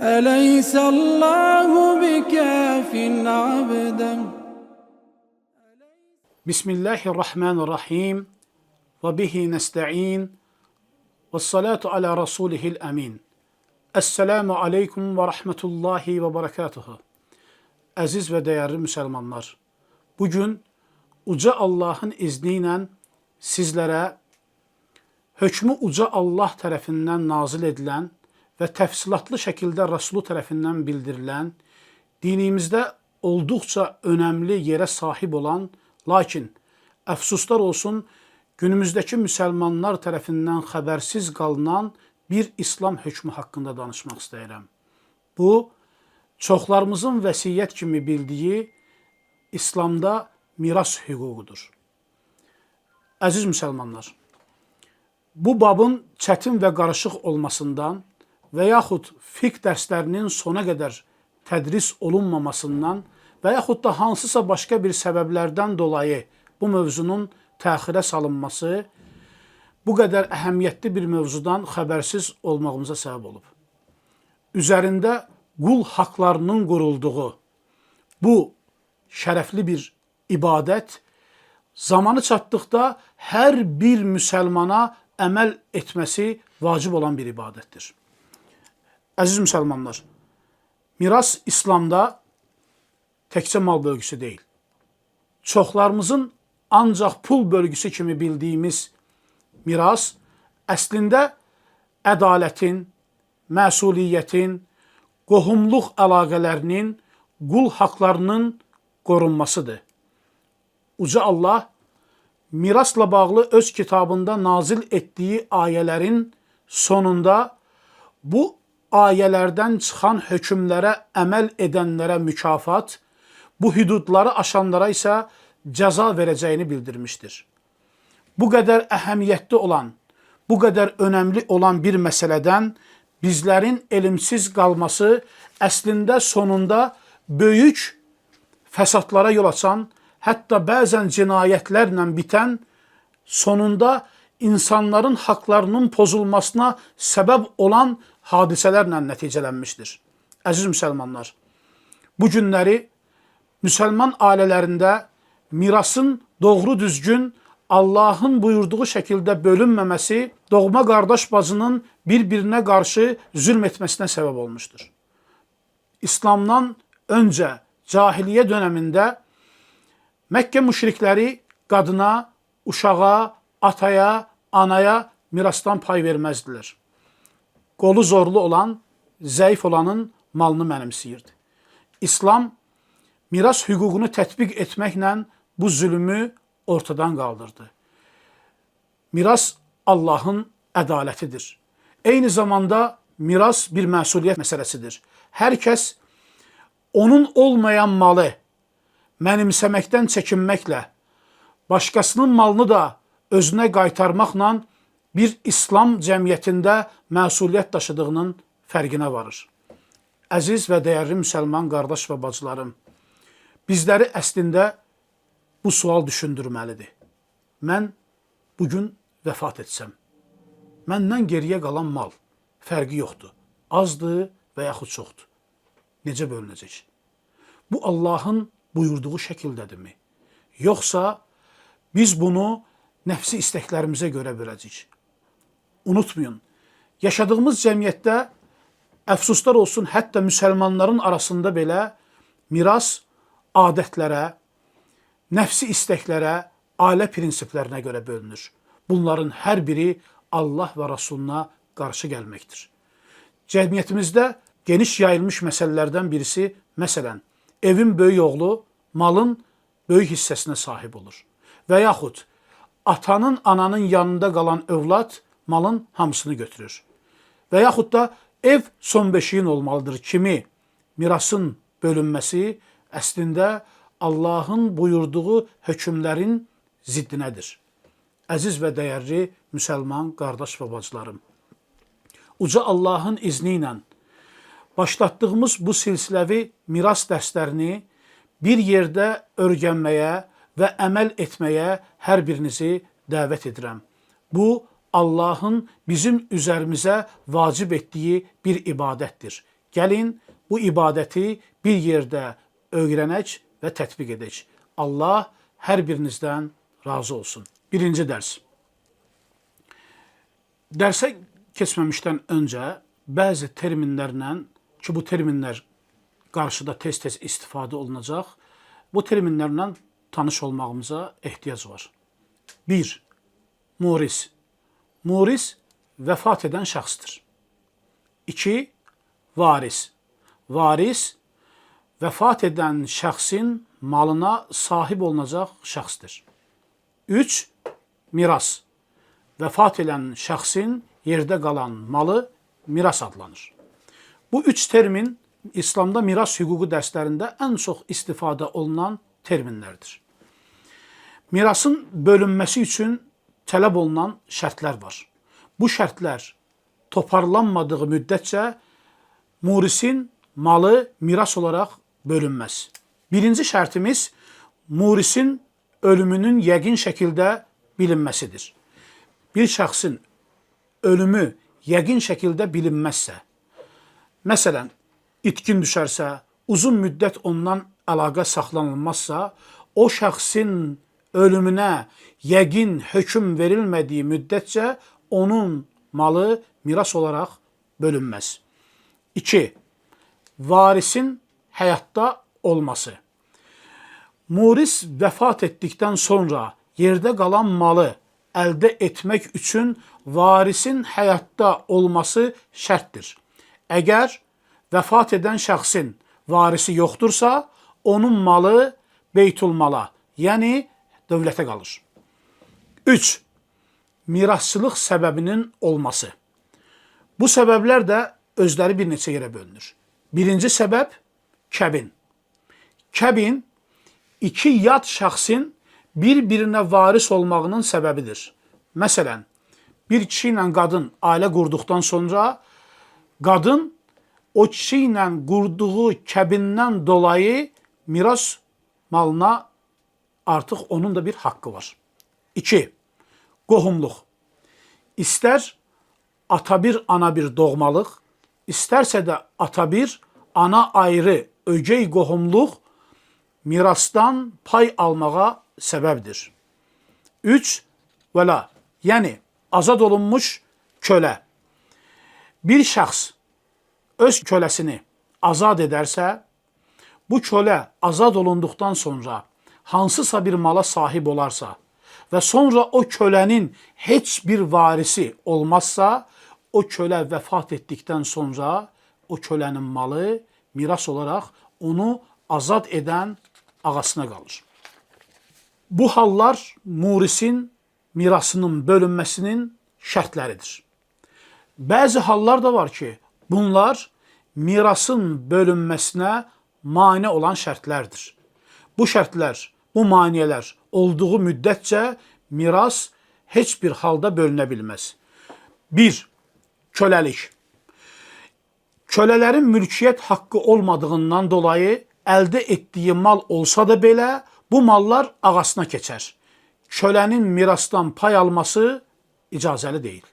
أليس الله بكاف عبدا. Bismillahirrahmanirrahim. Ve bihi nesta'in. Ve salatu ala rasulihil amin. Esselamu aleyküm ve rahmetullahi ve berekatuhu. Aziz ve değerli Müslümanlar, bugün Uca Allah'ın izniyle sizlere hükmü Uca Allah tarafından nazil edilen ve tefsilatlı şekilde Resulü tarafından bildirilen, dinimizde oldukça önemli yere sahip olan, lakin əfsuslar olsun günümüzdeki Müslümanlar tərəfindən xəbərsiz qalınan bir İslam hökmü haqqında danışmaq istəyirəm. Bu, çoxlarımızın vəsiyyət kimi bildiyi İslamda miras hüququdur. Əziz Müslümanlar, bu babın çətin və qarışıq olmasından və yaxud fiqh dərslərinin sona qədər tədris olunmamasından və yaxud da hansısa başqa bir səbəblərdən dolayı bu mövzunun təxirə salınması bu qədər əhəmiyyətli bir mövzudan xəbərsiz olmağımıza səbəb olub. Üzərində qul haqlarının qurulduğu bu şərəfli bir ibadət zamanı çatdıqda hər bir müsəlmana əməl etməsi vacib olan bir ibadətdir. Əziz müsəlmanlar, miras İslamda təkcə mal bölgüsü deyil. Çoxlarımızın ancaq pul bölgüsü kimi bildiyimiz miras əslində ədalətin, məsuliyyətin, qohumluq əlaqələrinin, qul haqlarının qorunmasıdır. Uca Allah mirasla bağlı öz kitabında nazil etdiyi ayələrin sonunda bu ayələrdən çıxan hökmlərə əməl edənlərə mükafat, bu hüdudları aşanlara isə cəza verəcəyini bildirmişdir. Bu qədər əhəmiyyətli olan, bu qədər önəmli olan bir məsələdən bizlərin elmsiz qalması əslində sonunda böyük fəsadlara yol açan, hətta bəzən cinayətlərlə bitən, sonunda insanların haqlarının pozulmasına səbəb olan hadisələrlə nəticələnmişdir. Əziz müsəlmanlar, bu günləri müsəlman ailələrində mirasın doğru düzgün Allahın buyurduğu şəkildə bölünməməsi doğma qardaş bacının bir-birinə qarşı zülm etməsinə səbəb olmuşdur. İslamdan öncə cahiliyyə dönəmində Məkkə müşrikləri qadına, uşağa, ataya, anaya mirasdan pay verməzdilər. Qolu zorlu olan, zəif olanın malını mənimsəyirdi. İslam miras hüququnu tətbiq etməklə bu zülmü ortadan qaldırdı. Miras Allahın ədalətidir. Eyni zamanda miras bir məsuliyyət məsələsidir. Hər kəs onun olmayan malı mənimsəməkdən çəkinməklə, başqasının malını da özünə qaytarmaqla bir İslam cəmiyyətində məsuliyyət daşıdığının fərqinə varır. Əziz və dəyərli müsəlman qardaş və bacılarım, bizləri əslində bu sual düşündürməlidir. Mən bugün vəfat etsəm, məndən geriyə qalan mal fərqi yoxdur. Azdır və yaxud çoxdur. Necə bölünəcək? Bu Allahın buyurduğu şəkildədirmi? Yoxsa biz bunu nəfsi istəklərimizə görə böləcəyik? Unutmayın, yaşadığımız cəmiyyətdə əfsuslar olsun, hətta müsəlmanların arasında belə miras adətlərə, nəfsi istəklərə, ailə prinsiplərinə görə bölünür. Bunların hər biri Allah və Rasuluna qarşı gəlməkdir. Cəmiyyətimizdə geniş yayılmış məsələlərdən birisi, məsələn, evin böyük oğlu malın böyük hissəsinə sahib olur. Və yaxud atanın, ananın yanında qalan övlad malın hamısını götürür. Və yaxud da ev son beşiyin olmalıdır kimi mirasın bölünməsi əslində Allahın buyurduğu hökmlərin ziddinədir. Əziz və dəyərli müsəlman qardaş və bacılarım, Uca Allahın izni ilə başlatdığımız bu silsiləvi miras dərslərini bir yerdə öyrənməyə və əməl etməyə hər birinizi dəvət edirəm. Bu, Allahın bizim üzərimizə vacib etdiyi bir ibadətdir. Gəlin bu ibadəti bir yerdə öyrənək və tətbiq edək. Allah hər birinizdən razı olsun. Birinci dərs. Dərsə keçməmişdən öncə bəzi terminlərlə, ki bu terminlər qarşıda tez-tez istifadə olunacaq, bu terminlərlə tanış olmağımıza ehtiyac var. 1. Muris. Muris vəfat edən şəxsdir. 2. Varis. Varis vəfat edən şəxsin malına sahib olunacaq şəxsdir. 3. Miras. Vəfat edən şəxsin yerdə qalan malı miras adlanır. Bu üç termin İslamda miras hüququ dərslərində ən çox istifadə olunan terminlərdir. Mirasın bölünməsi üçün tələb olunan şərtlər var. Bu şərtlər toparlanmadığı müddətcə murisin malı miras olaraq bölünməz. Birinci şərtimiz murisin ölümünün yəqin şəkildə bilinməsidir. Bir şəxsin ölümü yəqin şəkildə bilinməzsə, məsələn, itkin düşərsə, uzun müddət ondan əlaqə saxlanılmazsa, o şəxsin ölümünə yəqin hökm verilmədiyi müddətcə onun malı miras olaraq bölünməz. 2. Varisin həyatda olması. Muris vəfat etdikdən sonra yerdə qalan malı əldə etmək üçün varisin həyatda olması şərtdir. Əgər vəfat edən şəxsin varisi yoxdursa, onun malı beytulmala, yəni dövlətə qalır. 3. Mirasçılıq səbəbinin olması. Bu səbəblər də özləri bir neçə yerə bölünür. Birinci səbəb kəbin. Kəbin, iki yad şəxsin bir-birinə varis olmağının səbəbidir. Məsələn, bir kişi ilə qadın ailə qurduqdan sonra qadın o kişi ilə qurduğu kəbindən dolayı miras malına artıq onun da bir haqqı var. 2. Qohumluq. İstər ata bir, ana bir doğmalıq, istərsə də ata bir, ana ayrı ögey qohumluq mirasdan pay almağa səbəbdir. 3. Vəla, yəni azad olunmuş kölə. Bir şəxs öz köləsini azad edərsə, bu kölə azad olunduqdan sonra hansısa bir mala sahib olarsa və sonra o kölənin heç bir varisi olmazsa, o kölə vəfat etdikdən sonra o kölənin malı miras olaraq onu azad edən ağasına qalır. Bu hallar murisin mirasının bölünməsinin şərtləridir. Bəzi hallar da var ki, bunlar mirasın bölünməsinə mane olan şərtlərdir. Bu şərtlər, bu maniyələr olduğu müddətcə miras heç bir halda bölünə bilməz. 1. Köləlik. Kölələrin mülkiyyət haqqı olmadığından dolayı əldə etdiyi mal olsa da belə, bu mallar ağasına keçər. Kölənin mirasdan pay alması icazəli deyil.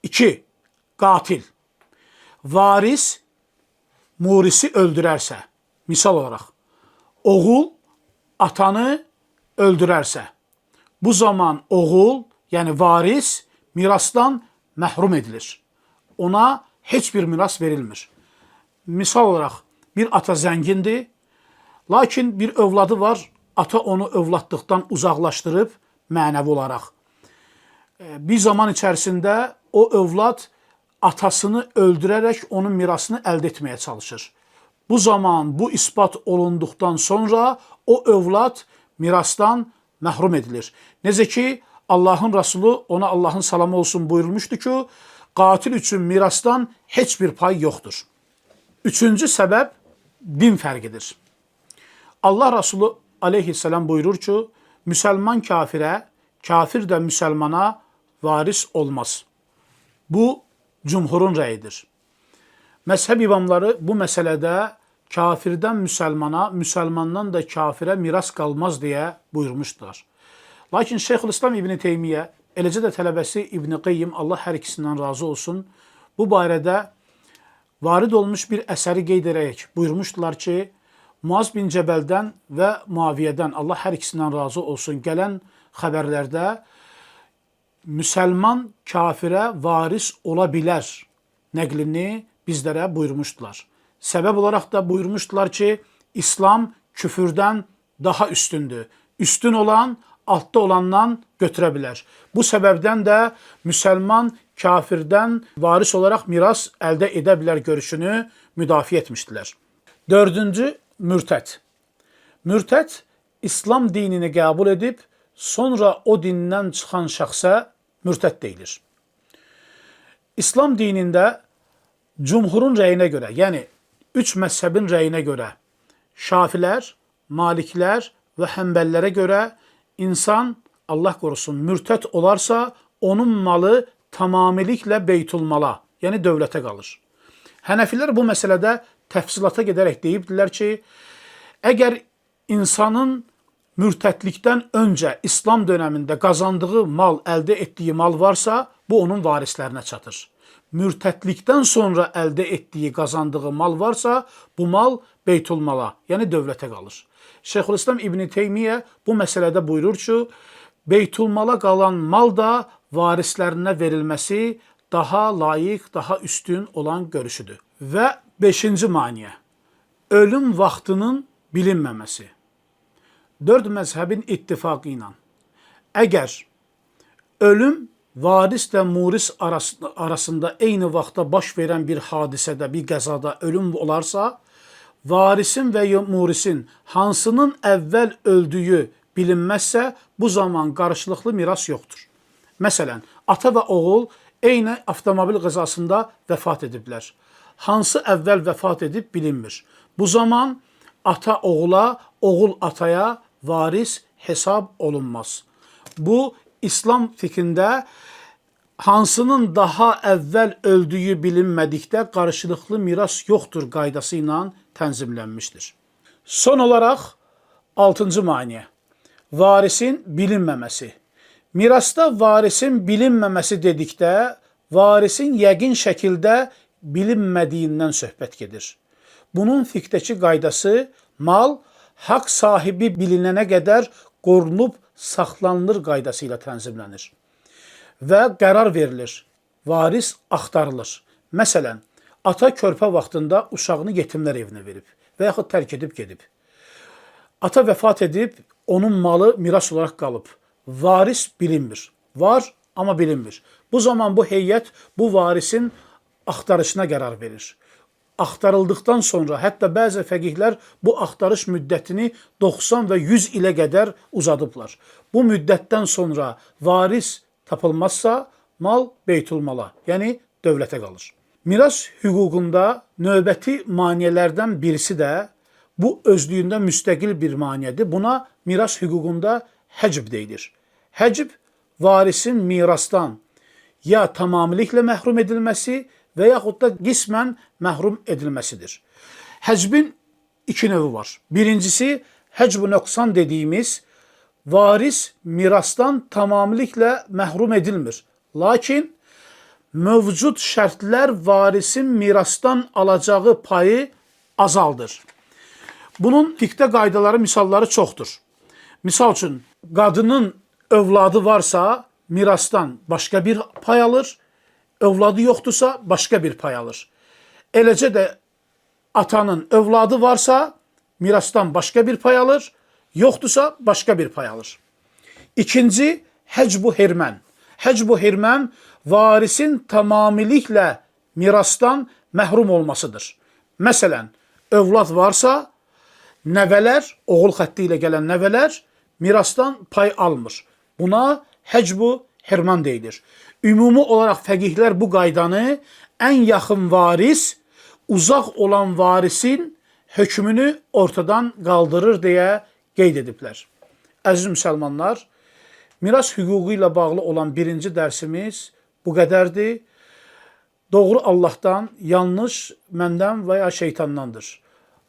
2. Qatil. Varis murisi öldürərsə, misal olaraq, oğul atanı öldürərsə, bu zaman oğul, yəni varis mirasdan məhrum edilir. Ona heç bir miras verilmir. Misal olaraq, bir ata zəngindir, lakin bir övladı var, ata onu övladlıqdan uzaqlaşdırıb mənəvi olaraq. Bir zaman içərisində o övlad atasını öldürərək onun mirasını əldə etməyə çalışır. Bu zaman bu isbat olunduqdan sonra o övlad mirasdan məhrum edilir. Necə ki, Allahın Rasulü ona Allahın salamı olsun buyurmuşdu ki, qatil üçün mirasdan heç bir pay yoxdur. Üçüncü səbəb din fərqidir. Allah Rasulü aleyhisselam buyurur ki, müsəlman kafirə, kafir də müsəlmana varis olmaz. Bu, cumhurun rəyidir. Məzhəb imamları bu məsələdə kafirdən müsəlmana, müsəlmandan da kafirə miras qalmaz deyə buyurmuşdular. Lakin Şeyxülislam İbn Teymiyyə, eləcə də tələbəsi İbn Qeyyim, Allah hər ikisindən razı olsun, bu barədə varid olmuş bir əsəri qeyd edərək buyurmuşdular ki, Muaz bin Cəbəldən və Muaviyyədən, Allah hər ikisindən razı olsun, gələn xəbərlərdə müsəlman kafirə varis ola bilər nəqlini bizlərə buyurmuşdular. Səbəb olaraq da buyurmuşdular ki, İslam küfürdən daha üstündür. Üstün olan altda olandan götürə bilər. Bu səbəbdən də müsəlman kafirdən varis olaraq miras əldə edə bilər görüşünü müdafiə etmişdilər. Dördüncü, mürtəd. Mürtəd, İslam dinini qəbul edib, sonra o dindən çıxan şəxsə mürtəd deyilir. İslam dinində cumhurun rəyinə görə, yəni üç məzhəbin rəyinə görə, Şafilər, Maliklər və Həmbəllərə görə insan, Allah qorusun, mürtəd olarsa, onun malı tamamiliklə beytulmala, yəni dövlətə qalır. Hənəfilər bu məsələdə təfsilata gedərək deyibdilər ki, əgər insanın mürtədlikdən öncə İslam dönəmində qazandığı mal, əldə etdiyi mal varsa, bu onun varislərinə çatır. Mürtədlikdən sonra əldə etdiyi, qazandığı mal varsa, bu mal beytulmala, yəni dövlətə qalır. Şeyxülislam İbn Teymiyyə bu məsələdə buyurur ki, beytulmala qalan mal da varislərinə verilməsi daha layiq, daha üstün olan görüşüdür. Və beşinci maniyə, ölüm vaxtının bilinməməsi. Dörd məzhəbin ittifaqı ilə, əgər ölüm varislə muris arasında eyni vaxtda baş verən bir hadisədə, bir qəzada ölüm olarsa, varisin və ya murisin hansının əvvəl öldüyü bilinməzsə, bu zaman qarşılıqlı miras yoxdur. Məsələn, ata və oğul eyni avtomobil qəzasında vəfat ediblər. Hansı əvvəl vəfat edib bilinmir. Bu zaman ata oğula, oğul ataya varis hesab olunmaz. Bu, İslam fikrində hansının daha əvvəl öldüyü bilinmədikdə qarşılıqlı miras yoxdur qaydası ilə tənzimlənmişdir. Son olaraq, 6-cı maniyə, varisin bilinməməsi. Mirasda varisin bilinməməsi dedikdə, varisin yəqin şəkildə bilinmədiyindən söhbət gedir. Bunun fiqdəki qaydası mal haqq sahibi bilinənə qədər qorunub saxlanılır qaydası ilə tənzimlənir və qərar verilir, varis axtarılır. Məsələn, ata körpə vaxtında uşağını yetimlər evinə verib və yaxud tərk edib gedib. Ata vəfat edib, onun malı miras olaraq qalıb. Varis bilinmir. Var, amma bilinmir. Bu zaman bu heyət bu varisin axtarışına qərar verir. Axtarıldıqdan sonra, hətta bəzi fəqihlər bu axtarış müddətini 90 və 100 ilə qədər uzadıblar. Bu müddətdən sonra varis tapılmazsa, mal beytulmala, yəni dövlətə qalır. Miras hüququnda növbəti maneələrdən birisi də bu özlüyündə müstəqil bir maneədir. Buna miras hüququnda həcb deyilir. Həcb, varisin mirasdan ya tamamiliklə məhrum edilməsi və yaxud da qismən məhrum edilməsidir. Həcbin iki növü var. Birincisi, həcb-ü nöqsan dediyimiz, varis mirasdan tamamiliklə məhrum edilmir. Lakin mövcud şərtlər varisin mirasdan alacağı payı azaldır. Bunun fiqdə qaydaları, misalları çoxdur. Misal üçün, qadının övladı varsa, mirasdan başqa bir pay alır, övladı yoxdursa, başqa bir pay alır. Eləcə də atanın övladı varsa, mirasdan başqa bir pay alır, yoxdursa, başqa bir pay alır. İkinci, həcb-ü hirmən. Həcb-ü hirmən, varisin tamamiliklə mirasdan məhrum olmasıdır. Məsələn, övlad varsa, nəvələr, oğul xətti ilə gələn nəvələr mirasdan pay almır. Buna həcb-ü hirman deyilir. Ümumi olaraq fəqihlər bu qaydanı ən yaxın varis, uzaq olan varisin hökmünü ortadan qaldırır deyə qeyd ediblər. Əziz müsəlmanlar, miras hüququ ilə bağlı olan birinci dərsimiz bu qədərdir. Doğru Allahdan, yanlış məndən və ya şeytandandır.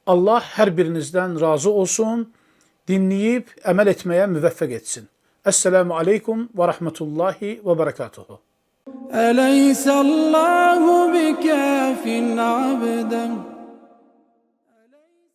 Allah hər birinizdən razı olsun, dinləyib əməl etməyə müvəffəq etsin. Esselamu aleykum və rəhmətullahi və bərəkatuhu. أليس الله بكاف عبدا